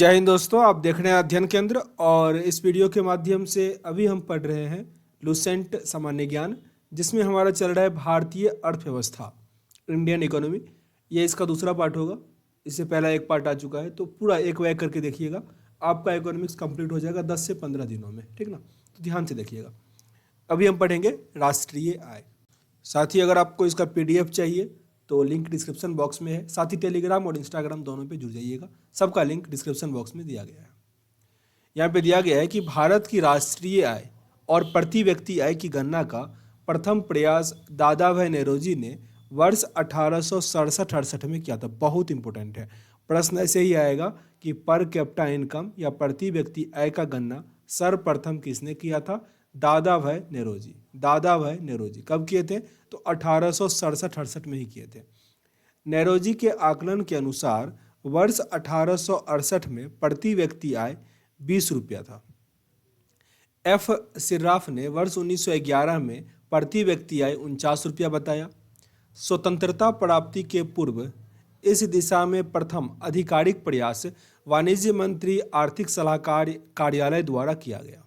जय हिंद दोस्तों, आप देख रहे हैं अध्ययन केंद्र। और इस वीडियो के माध्यम से अभी हम पढ़ रहे हैं लुसेंट सामान्य ज्ञान, जिसमें हमारा चल रहा है भारतीय अर्थव्यवस्था, इंडियन इकोनॉमी। ये इसका दूसरा पार्ट होगा। इससे पहला एक पार्ट आ चुका है, तो पूरा एक वैक करके देखिएगा। आपका इकोनॉमिक्स कंप्लीट हो जाएगा 10 से 15 दिनों में, ठीक ना। तो ध्यान से देखिएगा। अभी हम पढ़ेंगे राष्ट्रीय आय। साथ ही अगर आपको इसका पीडीएफ चाहिए तो लिंक डिस्क्रिप्शन बॉक्स में है। साथ ही टेलीग्राम और इंस्टाग्राम दोनों पे जुड़ जाइएगा, सबका लिंक डिस्क्रिप्शन बॉक्स में दिया गया है। यहाँ पे दिया गया है कि भारत की राष्ट्रीय आय और प्रति व्यक्ति आय की गणना का प्रथम प्रयास दादाभाई नौरोजी ने वर्ष 1867-68 में किया था। बहुत इंपॉर्टेंट है, प्रश्न ऐसे ही आएगा कि पर कैपिटा इनकम या प्रति व्यक्ति आय का गणना सर्वप्रथम किसने किया था? दादाभाई नौरोजी। दादाभाई नौरोजी कब किए थे? तो 1867-68 में ही किए थे। नौरोजी के आकलन के अनुसार वर्ष 1868 में प्रति व्यक्ति आय 20 रुपया था। एफ सिर्राफ ने वर्ष 1911 में प्रति व्यक्ति आय 49 रुपया बताया। स्वतंत्रता प्राप्ति के पूर्व इस दिशा में प्रथम आधिकारिक प्रयास वाणिज्य मंत्री आर्थिक सलाहकार कार्यालय द्वारा किया गया।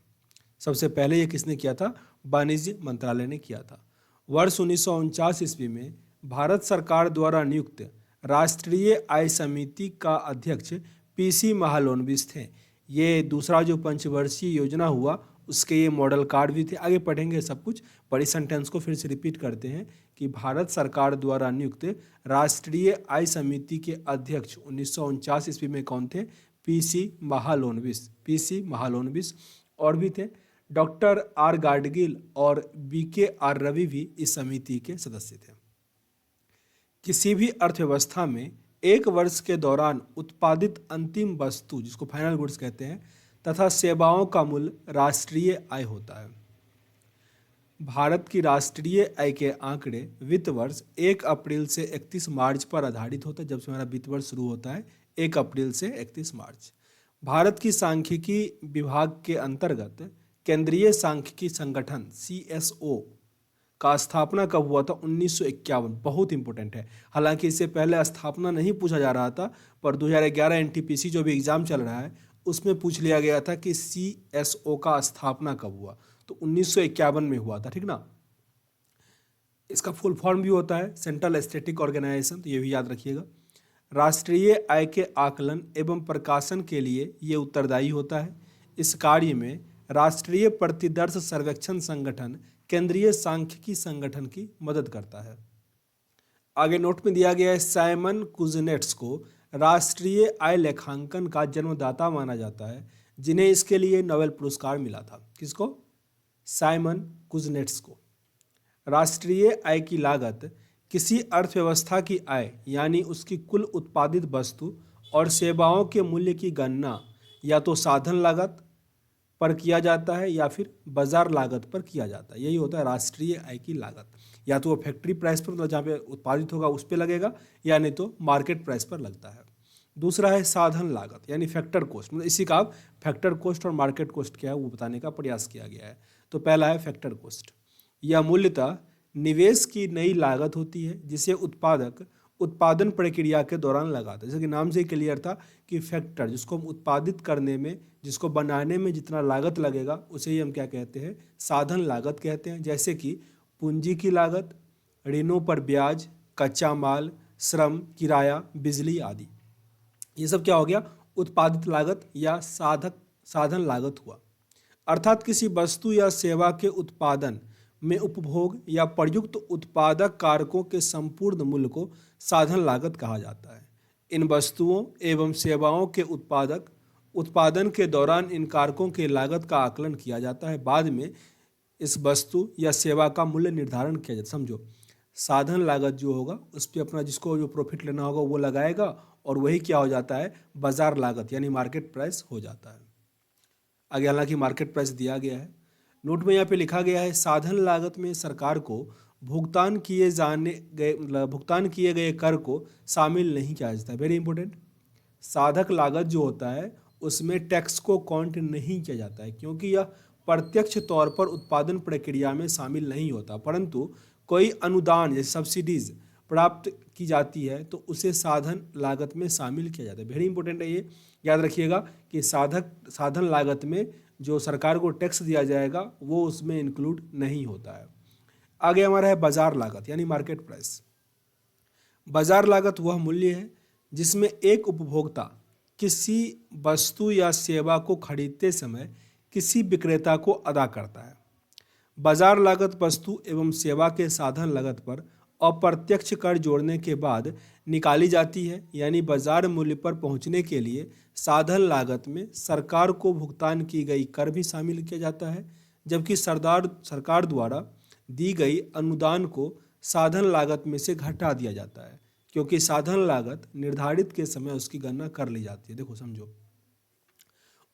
सबसे पहले ये किसने किया था? वाणिज्य मंत्रालय ने किया था। वर्ष 1949 ईस्वी में भारत सरकार द्वारा नियुक्त राष्ट्रीय आय समिति का अध्यक्ष पीसी महालनोबिस थे। ये दूसरा जो पंचवर्षीय योजना हुआ उसके ये मॉडल कार्ड भी थे। आगे पढ़ेंगे सब कुछ, पर इस सेंटेंस को फिर से रिपीट करते हैं कि भारत सरकार द्वारा नियुक्त राष्ट्रीय आय समिति के अध्यक्ष 1949 ईस्वी में कौन थे? पीसी महालनोबिस। पीसी महालनोबिस। और भी थे डॉक्टर आर गाडगिल और बीके आर रवि भी इस समिति के सदस्य थे। किसी भी अर्थव्यवस्था में एक वर्ष के दौरान उत्पादित अंतिम वस्तु, जिसको फाइनल गुड्स कहते हैं, तथा सेवाओं का मूल्य राष्ट्रीय आय होता है। भारत की राष्ट्रीय आय के आंकड़े वित्त वर्ष 1 अप्रैल से 31 मार्च पर आधारित होता है। जब से हमारा वित्त वर्ष शुरू होता है 1 अप्रैल से 31 मार्च। भारत की सांख्यिकी विभाग के अंतर्गत केंद्रीय सांख्यिकी संगठन CSO का स्थापना कब हुआ था? 1951। बहुत इंपॉर्टेंट है। हालांकि इससे पहले स्थापना नहीं पूछा जा रहा था, पर 2011 NTPC जो भी एग्जाम चल रहा है उसमें पूछ लिया गया था कि CSO का स्थापना कब हुआ, तो 1951 में हुआ था, ठीक ना। इसका फुल फॉर्म भी होता है सेंट्रल स्टैटिक ऑर्गेनाइजेशन, तो ये भी याद रखिएगा। राष्ट्रीय आय के आकलन एवं प्रकाशन के लिए ये उत्तरदायी होता है। इस कार्य में राष्ट्रीय प्रतिदर्श सर्वेक्षण संगठन केंद्रीय सांख्यिकी संगठन की मदद करता है। आगे नोट में दिया गया है साइमन कुजनेट्स को राष्ट्रीय आय लेखांकन का जन्मदाता माना जाता है, जिन्हें इसके लिए नोबेल पुरस्कार मिला था। किसको? साइमन कुजनेट्स को। राष्ट्रीय आय की लागत किसी अर्थव्यवस्था की आय यानी उसकी कुल उत्पादित वस्तु और सेवाओं के मूल्य की गणना या तो साधन लागत पर किया जाता है या फिर बाजार लागत पर किया जाता है। यही होता है राष्ट्रीय आय की लागत। या तो वो फैक्ट्री प्राइस पर, मतलब जहाँ पे उत्पादित होगा उस पर लगेगा, या नहीं तो मार्केट प्राइस पर लगता है। दूसरा है साधन लागत यानी फैक्टर कॉस्ट, मतलब इसी का आप फैक्टर कॉस्ट और मार्केट कॉस्ट क्या है वो बताने का प्रयास किया गया है। तो पहला है फैक्टर कॉस्ट। यह मूल्यतः निवेश की नई लागत होती है जिसे उत्पादक उत्पादन प्रक्रिया के दौरान लगाता है। जैसे कि नाम से ही क्लियर था कि फैक्टर, जिसको हम उत्पादित करने में, जिसको बनाने में जितना लागत लगेगा उसे ही हम क्या कहते हैं? साधन लागत कहते हैं। जैसे कि पूंजी की लागत, ऋणों पर ब्याज, कच्चा माल, श्रम, किराया, बिजली आदि। ये सब क्या हो गया? उत्पादित लागत या साधन लागत हुआ। अर्थात किसी वस्तु या सेवा के उत्पादन में उपभोग या प्रयुक्त उत्पादक कारकों के संपूर्ण मूल्य को साधन लागत कहा जाता है। इन वस्तुओं एवं सेवाओं के उत्पादन के दौरान इन कारकों के लागत का आकलन किया जाता है। बाद में इस वस्तु या सेवा का मूल्य निर्धारण किया जाता है। समझो, साधन लागत जो होगा उस पर अपना जिसको जो प्रॉफिट लेना होगा वो लगाएगा, और वही क्या हो जाता है? बाजार लागत यानी मार्केट प्राइस हो जाता है। आगे हालांकि मार्केट प्राइस दिया गया है। नोट में यहाँ पे लिखा गया है साधन लागत में सरकार को भुगतान किए गए कर को शामिल नहीं किया जाता है। Very important. साधक लागत जो होता है उसमें टैक्स को काउंट नहीं किया जाता है, क्योंकि यह प्रत्यक्ष तौर पर उत्पादन प्रक्रिया में शामिल नहीं होता, परंतु कोई अनुदान जैसे सब्सिडीज प्राप्त की जाती है तो उसे साधन लागत में शामिल किया जाता है। वेरी इंपॉर्टेंट है ये, याद रखिएगा कि साधन लागत में जो सरकार को टैक्स दिया जाएगा वो उसमें इंक्लूड नहीं होता है। आगे हमारा है बाजार लागत यानी मार्केट प्राइस। बाजार लागत वह मूल्य है जिसमें एक उपभोक्ता किसी वस्तु या सेवा को खरीदते समय किसी विक्रेता को अदा करता है। बाजार लागत वस्तु एवं सेवा के साधन लागत पर अप्रत्यक्ष कर जोड़ने के बाद निकाली जाती है, यानी बाजार मूल्य पर पहुंचने के लिए साधन लागत में सरकार को भुगतान की गई कर भी शामिल किया जाता है, जबकि सरकार द्वारा दी गई अनुदान को साधन लागत में से घटा दिया जाता है, क्योंकि साधन लागत निर्धारित के समय उसकी गणना कर ली जाती है। देखो समझो,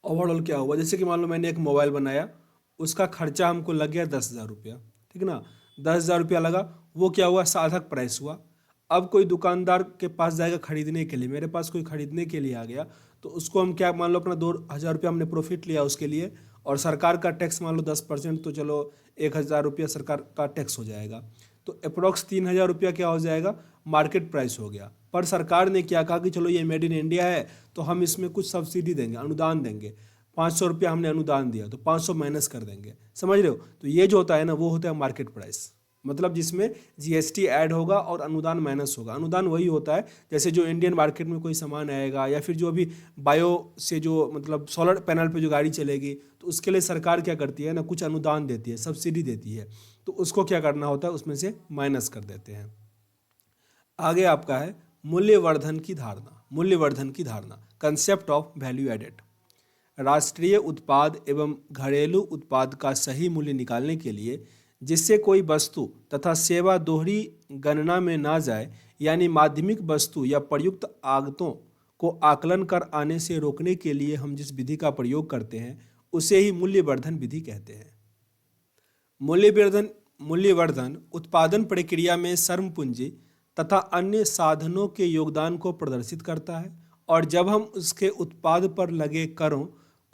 ओवरऑल क्या हुआ, जैसे कि मान लो मैंने एक मोबाइल बनाया, उसका खर्चा हमको लग गया 10,000 रुपया, ठीक ना, 10,000 रुपया लगा, वो क्या हुआ, साधक प्राइस हुआ। अब कोई दुकानदार के पास जाएगा खरीदने के लिए, मेरे पास कोई खरीदने के लिए आ गया, तो उसको हम क्या मान लो अपना 2,000 रुपया हमने प्रॉफिट लिया उसके लिए, और सरकार का टैक्स मान लो 10%, तो चलो 1,000 रुपया सरकार का टैक्स हो जाएगा, तो अप्रॉक्स 3,000 रुपया क्या हो जाएगा, मार्केट प्राइस हो गया। पर सरकार ने क्या कहा कि चलो ये मेड इन इंडिया है तो हम इसमें कुछ सब्सिडी देंगे, अनुदान देंगे, 500 रुपया हमने अनुदान दिया तो 500 माइनस कर देंगे, समझ रहे हो। तो ये जो होता है ना वो होता है मार्केट प्राइस, मतलब जिसमें जीएसटी ऐड होगा और अनुदान माइनस होगा। अनुदान वही होता है जैसे जो इंडियन मार्केट में कोई सामान आएगा, या फिर जो अभी बायो से जो मतलब सोलर पैनल पे जो गाड़ी चलेगी, तो उसके लिए सरकार क्या करती है ना, कुछ अनुदान देती है, सब्सिडी देती है, तो उसको क्या करना होता है, उसमें से माइनस कर देते हैं। आगे आपका है मूल्यवर्धन की धारणा। मूल्यवर्धन की धारणा, कंसेप्ट ऑफ वैल्यू एडेड। राष्ट्रीय उत्पाद एवं घरेलू उत्पाद का सही मूल्य निकालने के लिए जिससे कोई वस्तु तथा सेवा दोहरी गणना में ना जाए, यानी माध्यमिक वस्तु या प्रयुक्त आगतों को आकलन कर आने से रोकने के लिए हम जिस विधि का प्रयोग करते हैं उसे ही मूल्यवर्धन विधि कहते हैं। मूल्यवर्धन उत्पादन प्रक्रिया में श्रम पूंजी तथा अन्य साधनों के योगदान को प्रदर्शित करता है, और जब हम उसके उत्पाद पर लगे करों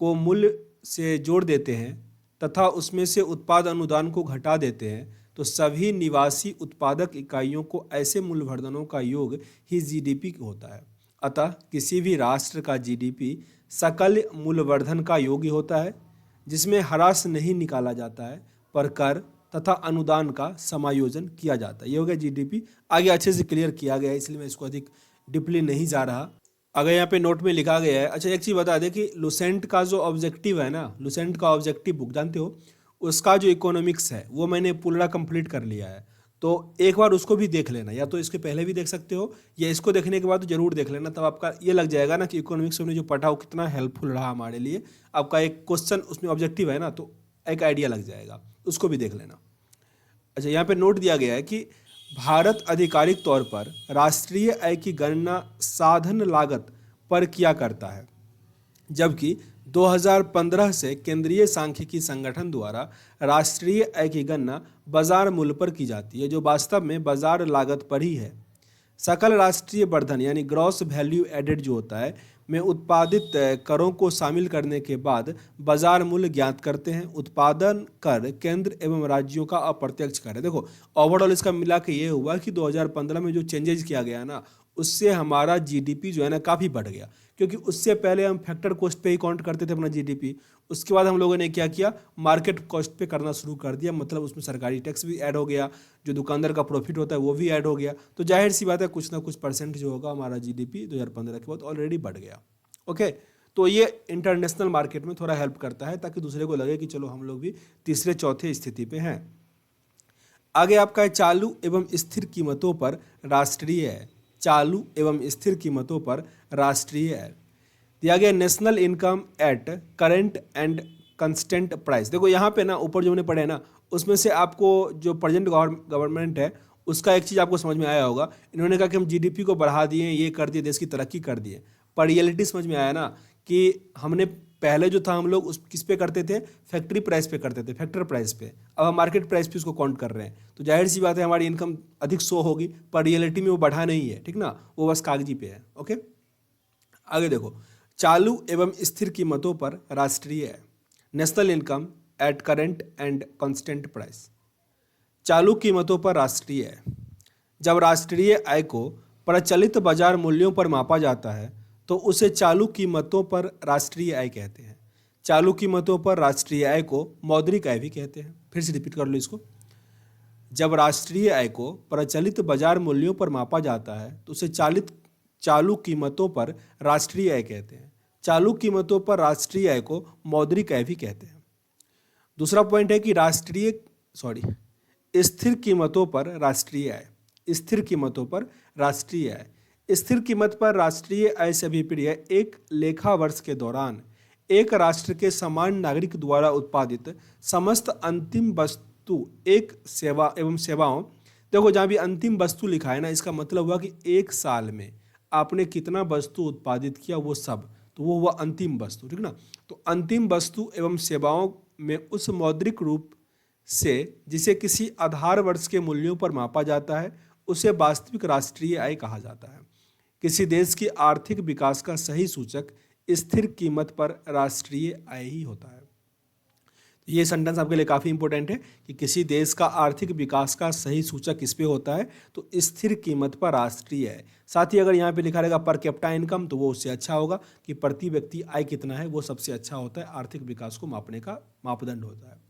को मूल्य से जोड़ देते हैं तथा उसमें से उत्पाद अनुदान को घटा देते हैं तो सभी निवासी उत्पादक इकाइयों को ऐसे मूल्यवर्धनों का योग ही जीडीपी होता है। अतः किसी भी राष्ट्र का जीडीपी सकल मूल्यवर्धन का योग होता है, जिसमें ह्रास नहीं निकाला जाता है पर कर तथा अनुदान का समायोजन किया जाता है। ये हो गया जीडीपी। आगे अच्छे से क्लियर किया गया है, इसलिए मैं इसको अधिक डीपली नहीं जा रहा। अगर यहाँ पे नोट में लिखा गया है, अच्छा एक चीज़ बता दें कि लुसेंट का जो ऑब्जेक्टिव है ना, लुसेंट का ऑब्जेक्टिव बुक जानते हो, उसका जो इकोनॉमिक्स है वो मैंने पूरा कंप्लीट कर लिया है, तो एक बार उसको भी देख लेना, या तो इसके पहले भी देख सकते हो या इसको देखने के बाद तो जरूर देख लेना, तब आपका ये लग जाएगा ना कि इकोनॉमिक्स में जो पढ़ा वो कितना हेल्पफुल रहा हमारे लिए। आपका एक क्वेश्चन उसमें ऑब्जेक्टिव है ना, तो एक आइडिया लग जाएगा, उसको भी देख लेना। अच्छा यहाँ पे नोट दिया गया है कि भारत आधिकारिक तौर पर राष्ट्रीय आय की गणना साधन लागत पर किया करता है, जबकि 2015 से केंद्रीय सांख्यिकी संगठन द्वारा राष्ट्रीय आय की गणना बाजार मूल्य पर की जाती है, जो वास्तव में बाजार लागत पर ही है। सकल राष्ट्रीय वर्धन यानी ग्रॉस वैल्यू एडेड जो होता है में उत्पादित करों को शामिल करने के बाद बाजार मूल्य ज्ञात करते हैं। उत्पादन कर केंद्र एवं राज्यों का अप्रत्यक्ष कर है। देखो ओवरऑल इसका मिला के ये हुआ कि 2015 में जो चेंजेस किया गया ना, उससे हमारा जीडीपी जो है ना काफ़ी बढ़ गया, क्योंकि उससे पहले हम फैक्टर कॉस्ट पे ही काउंट करते थे अपना जीडीपी। उसके बाद हम लोगों ने क्या किया, मार्केट कॉस्ट पे करना शुरू कर दिया, मतलब उसमें सरकारी टैक्स भी ऐड हो गया, जो दुकानदार का प्रॉफिट होता है वो भी ऐड हो गया, तो जाहिर सी बात है कुछ ना कुछ परसेंट जो होगा हमारा जीडीपी 2015 के बाद ऑलरेडी बढ़ गया। ओके, तो ये इंटरनेशनल मार्केट में थोड़ा हेल्प करता है ताकि दूसरे को लगे कि चलो हम लोग भी तीसरे चौथे स्थिति पे हैं। आगे आपका है चालू एवं स्थिर कीमतों पर राष्ट्रीय है। चालू एवं स्थिर कीमतों पर राष्ट्रीय है दिया गया national income at current and constant price. देखो यहाँ पे ना ऊपर जो हमने पढ़े ना, उसमें से आपको जो प्रेजेंट गवर्नमेंट है उसका एक चीज़ आपको समझ में आया होगा। इन्होंने कहा कि हम जीडीपी को बढ़ा दिए, ये कर दिए, देश की तरक्की कर दिए, पर रियलिटी समझ में आया ना कि हमने पहले जो था हम लोग उस किस पे करते थे, फैक्ट्री प्राइस पे करते थे, फैक्टर प्राइस पे। अब हम मार्केट प्राइस पे उसको काउंट कर रहे हैं, तो जाहिर सी बात है हमारी इनकम अधिक शो होगी, पर रियलिटी में वो बढ़ा नहीं है, ठीक ना, वो बस कागजी पे है। ओके, आगे देखो, चालू एवं स्थिर कीमतों पर राष्ट्रीय है national income at current and constant price. चालू कीमतों पर राष्ट्रीय है जब राष्ट्रीय आय को प्रचलित बाजार मूल्यों पर मापा जाता है तो उसे चालू कीमतों पर राष्ट्रीय आय कहते हैं। चालू कीमतों पर राष्ट्रीय आय को मौद्रिक आय भी कहते हैं। फिर से रिपीट कर लो इसको। जब राष्ट्रीय आय को प्रचलित बाजार मूल्यों पर मापा जाता है तो उसे चालू कीमतों पर राष्ट्रीय आय कहते हैं। चालू कीमतों पर राष्ट्रीय आय को मौद्रिक आय भी कहते हैं। दूसरा पॉइंट है कि स्थिर कीमतों पर राष्ट्रीय आय। स्थिर कीमतों पर राष्ट्रीय आय। स्थिर कीमत पर राष्ट्रीय आय से अभिप्राय एक लेखा वर्ष के दौरान एक राष्ट्र के समान नागरिक द्वारा उत्पादित समस्त अंतिम वस्तु एक सेवा एवं सेवाओं। देखो जहाँ भी अंतिम वस्तु लिखा है ना, इसका मतलब हुआ कि एक साल में आपने कितना वस्तु उत्पादित किया वो सब, तो वो हुआ अंतिम वस्तु, ठीक ना। तो अंतिम वस्तु एवं सेवाओं में उस मौद्रिक रूप से जिसे किसी आधार वर्ष के मूल्यों पर मापा जाता है उसे वास्तविक राष्ट्रीय आय कहा जाता है। किसी देश की आर्थिक विकास का सही सूचक स्थिर कीमत पर राष्ट्रीय आय ही होता है। ये सेंटेंस आपके लिए काफ़ी इंपॉर्टेंट है कि किसी देश का आर्थिक विकास का सही सूचक किस पे होता है, तो स्थिर कीमत पर राष्ट्रीय आय। साथ ही अगर यहाँ पे लिखा रहेगा पर कैपिटा इनकम तो वो उससे अच्छा होगा कि प्रति व्यक्ति आय कितना है, वो सबसे अच्छा होता है, आर्थिक विकास को मापने का मापदंड होता है।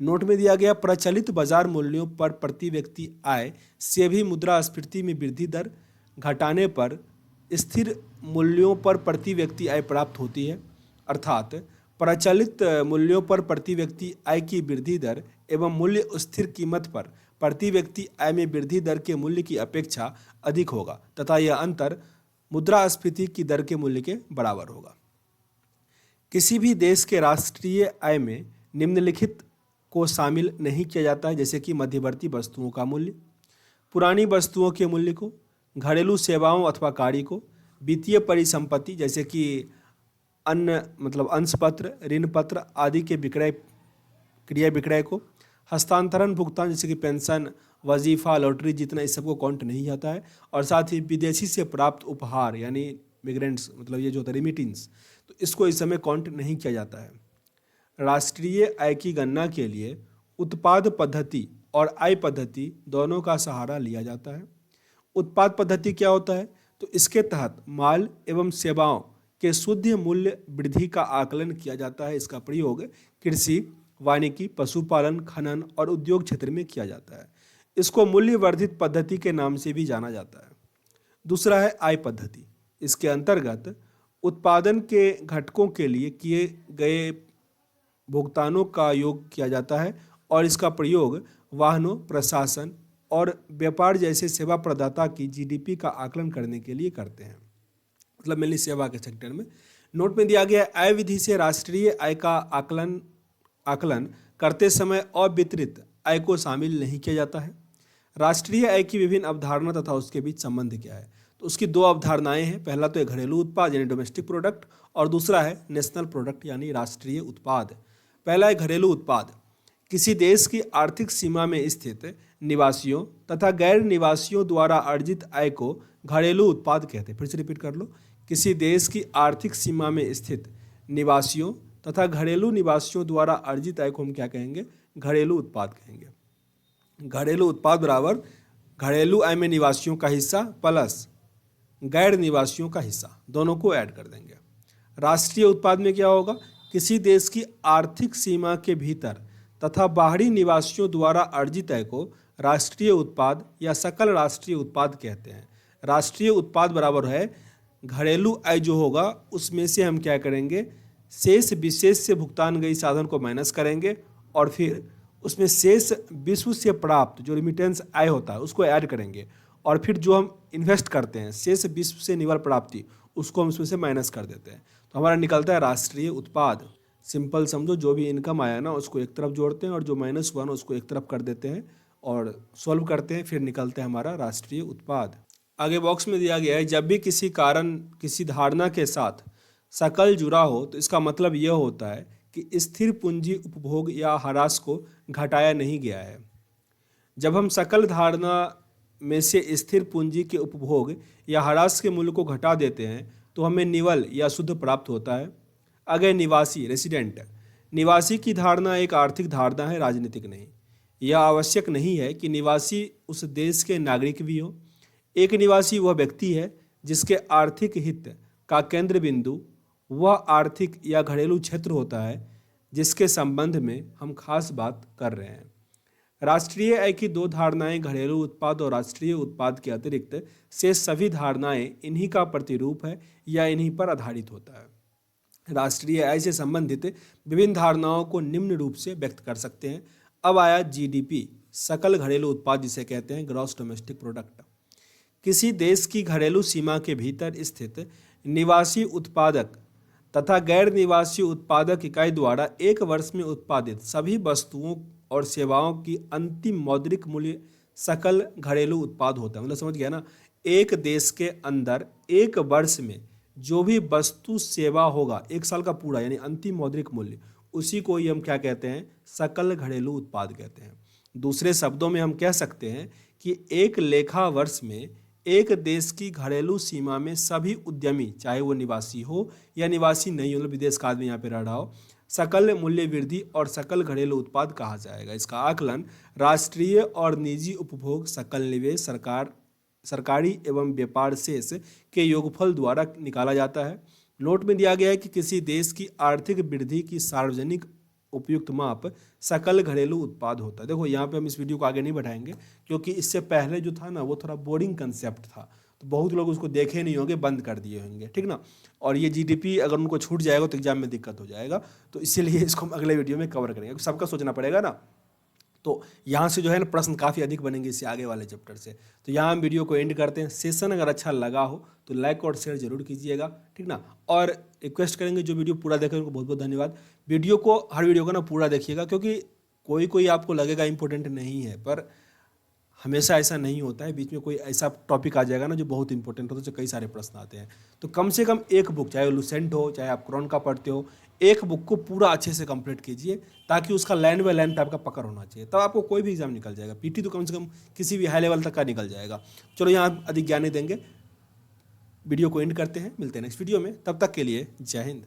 नोट में दिया गया प्रचलित बाजार मूल्यों पर प्रति व्यक्ति आय से भी मुद्रास्फीति में वृद्धि दर घटाने पर स्थिर मूल्यों पर प्रति व्यक्ति आय प्राप्त होती है। अर्थात प्रचलित मूल्यों पर प्रति व्यक्ति आय की वृद्धि दर एवं मूल्य स्थिर कीमत पर प्रति व्यक्ति आय में वृद्धि दर के मूल्य की अपेक्षा अधिक होगा तथा यह अंतर मुद्रास्फीति की दर के मूल्य के बराबर होगा। किसी भी देश के राष्ट्रीय आय में निम्नलिखित को शामिल नहीं किया जाता है, जैसे कि मध्यवर्ती वस्तुओं का मूल्य, पुरानी वस्तुओं के मूल्य को, घरेलू सेवाओं अथवा कार्य को, वित्तीय परिसंपत्ति जैसे कि अंश पत्र, ऋण पत्र आदि के क्रिया विक्रय को, हस्तांतरण भुगतान जैसे कि पेंशन, वजीफा, लॉटरी जितना इस सबको काउंट नहीं जाता है। और साथ ही विदेशी से प्राप्त उपहार यानी मिग्रेंट्स ये जो होता है रिमिटेंस, तो इसको इस समय काउंट नहीं किया जाता है। राष्ट्रीय आय की गणना के लिए उत्पाद पद्धति और आय पद्धति दोनों का सहारा लिया जाता है। उत्पाद पद्धति क्या होता है, तो इसके तहत माल एवं सेवाओं के शुद्ध मूल्य वृद्धि का आकलन किया जाता है। इसका प्रयोग कृषि, वानिकी, पशुपालन, खनन और उद्योग क्षेत्र में किया जाता है। इसको मूल्य वर्धित पद्धति के नाम से भी जाना जाता है। दूसरा है आय पद्धति। इसके अंतर्गत उत्पादन के घटकों के लिए किए गए भुगतानों का योग किया जाता है और इसका प्रयोग वाहनों, प्रशासन और व्यापार जैसे सेवा प्रदाता की जीडीपी का आकलन करने के लिए करते हैं, मेनली सेवा के सेक्टर में। नोट में दिया गया आय विधि से राष्ट्रीय आय का आकलन करते समय अवितरित आय को शामिल नहीं किया जाता है। राष्ट्रीय आय की विभिन्न अवधारणा तथा उसके बीच संबंध क्या है, तो उसकी दो अवधारणाएं हैं। पहला तो है घरेलू उत्पाद यानी डोमेस्टिक प्रोडक्ट और दूसरा है नेशनल प्रोडक्ट यानी राष्ट्रीय उत्पाद। पहला है घरेलू उत्पाद। किसी देश की आर्थिक सीमा में स्थित निवासियों तथा गैर निवासियों द्वारा अर्जित आय को घरेलू उत्पाद कहते हैं। फिर से रिपीट कर लो। किसी देश की आर्थिक सीमा में स्थित निवासियों तथा घरेलू निवासियों द्वारा अर्जित आय को हम क्या कहेंगे, घरेलू उत्पाद कहेंगे। घरेलू उत्पाद बराबर घरेलू आय में निवासियों का हिस्सा प्लस गैर निवासियों का हिस्सा, दोनों को ऐड कर देंगे। राष्ट्रीय उत्पाद में क्या होगा, किसी देश की आर्थिक सीमा के भीतर तथा बाहरी निवासियों द्वारा अर्जित आय को राष्ट्रीय उत्पाद या सकल राष्ट्रीय उत्पाद कहते हैं। राष्ट्रीय उत्पाद बराबर है घरेलू आय जो होगा उसमें से हम क्या करेंगे, शेष विशेष से भुगतान गई साधन को माइनस करेंगे और फिर उसमें शेष विश्व से प्राप्त जो रिमिटेंस आय होता है उसको ऐड करेंगे और फिर जो हम इन्वेस्ट करते हैं शेष विश्व से निवल प्राप्ति उसको हम उसमें से माइनस कर देते हैं, तो हमारा निकलता है राष्ट्रीय उत्पाद। सिंपल समझो, जो भी इनकम आया ना उसको एक तरफ जोड़ते हैं और जो माइनस हुआ ना उसको एक तरफ कर देते हैं और सॉल्व करते हैं, फिर निकलता है हमारा राष्ट्रीय उत्पाद। आगे बॉक्स में दिया गया है जब भी किसी कारण किसी धारणा के साथ सकल जुड़ा हो तो इसका मतलब यह होता है कि स्थिर पूंजी उपभोग या ह्रास को घटाया नहीं गया है। जब हम सकल धारणा में से स्थिर पूंजी के उपभोग या ह्रास के मूल्य को घटा देते हैं तो हमें निवल या शुद्ध प्राप्त होता है। अगर निवासी रेसिडेंट, निवासी की धारणा एक आर्थिक धारणा है, राजनीतिक नहीं। यह आवश्यक नहीं है कि निवासी उस देश के नागरिक भी हो। एक निवासी वह व्यक्ति है जिसके आर्थिक हित का केंद्र बिंदु वह आर्थिक या घरेलू क्षेत्र होता है जिसके संबंध में हम खास बात कर रहे हैं। राष्ट्रीय आय की दो धारणाएं घरेलू उत्पाद और राष्ट्रीय उत्पाद के अतिरिक्त से सभी धारणाएं इन्हीं का प्रतिरूप है या इन्हीं पर आधारित होता है। राष्ट्रीय आय से संबंधित विभिन्न धारणाओं को निम्न रूप से व्यक्त कर सकते हैं। अब आया जीडीपी, सकल घरेलू उत्पाद जिसे कहते हैं, ग्रॉस डोमेस्टिक प्रोडक्ट। किसी देश की घरेलू सीमा के भीतर स्थित निवासी उत्पादक तथा गैर निवासी उत्पादक इकाई द्वारा एक वर्ष में उत्पादित सभी वस्तुओं और सेवाओं की अंतिम मौद्रिक मूल्य सकल घरेलू उत्पाद होता है। मतलब समझ गया ना, एक देश के अंदर एक वर्ष में जो भी वस्तु सेवा होगा एक साल का पूरा, यानी अंतिम मौद्रिक मूल्य, उसी को ही हम क्या कहते हैं, सकल घरेलू उत्पाद कहते हैं। दूसरे शब्दों में हम कह सकते हैं कि एक लेखा वर्ष में एक देश की घरेलू सीमा में सभी उद्यमी, चाहे वो निवासी हो या निवासी नहीं हो, मतलब विदेश का आदमी यहाँ पे रह रहा हो, सकल मूल्य वृद्धि और सकल घरेलू उत्पाद कहा जाएगा। इसका आकलन राष्ट्रीय और निजी उपभोग, सकल निवेश, सरकारी एवं व्यापार शेष के योगफल द्वारा निकाला जाता है। नोट में दिया गया है कि किसी देश की आर्थिक वृद्धि की सार्वजनिक उपयुक्त माप सकल घरेलू उत्पाद होता है। देखो यहाँ पे हम इस वीडियो को आगे नहीं बढ़ाएंगे क्योंकि इससे पहले जो था ना वो थोड़ा बोरिंग कंसेप्ट था, तो बहुत लोग उसको देखे नहीं होंगे, बंद कर दिए होंगे, ठीक ना। और ये जीडीपी अगर उनको छूट जाएगा तो एग्जाम में दिक्कत हो जाएगा, तो इसीलिए इसको हम अगले वीडियो में कवर करेंगे, सबका सोचना पड़ेगा ना। तो यहाँ से जो है ना प्रश्न काफ़ी अधिक बनेंगे इससे आगे वाले चैप्टर से। तो यहाँ हम वीडियो को एंड करते हैं। सेशन अगर अच्छा लगा हो तो लाइक और शेयर जरूर कीजिएगा, ठीक ना। और रिक्वेस्ट करेंगे जो वीडियो पूरा देखें उनको बहुत बहुत धन्यवाद। वीडियो को, हर वीडियो को ना पूरा देखिएगा, क्योंकि कोई आपको लगेगा इंपॉर्टेंट नहीं है, पर हमेशा ऐसा नहीं होता है। बीच में कोई ऐसा टॉपिक आ जाएगा ना जो बहुत इंपॉर्टेंट होता है, तो कई सारे प्रश्न आते हैं। तो कम से कम एक बुक, चाहे लुसेंट हो चाहे आप क्रोन का पढ़ते हो, एक बुक को पूरा अच्छे से कंप्लीट कीजिए, ताकि उसका लाइन बाय लाइन पे आपका पकड़ होना चाहिए, तब आपको कोई भी एग्जाम निकल जाएगा। पीटी तो कम से कम किसी भी हाई लेवल तक का निकल जाएगा। चलो यहाँ अधिक ज्ञान नहीं देंगे, वीडियो को एंड करते हैं, मिलते हैं नेक्स्ट वीडियो में, तब तक के लिए जय हिंद।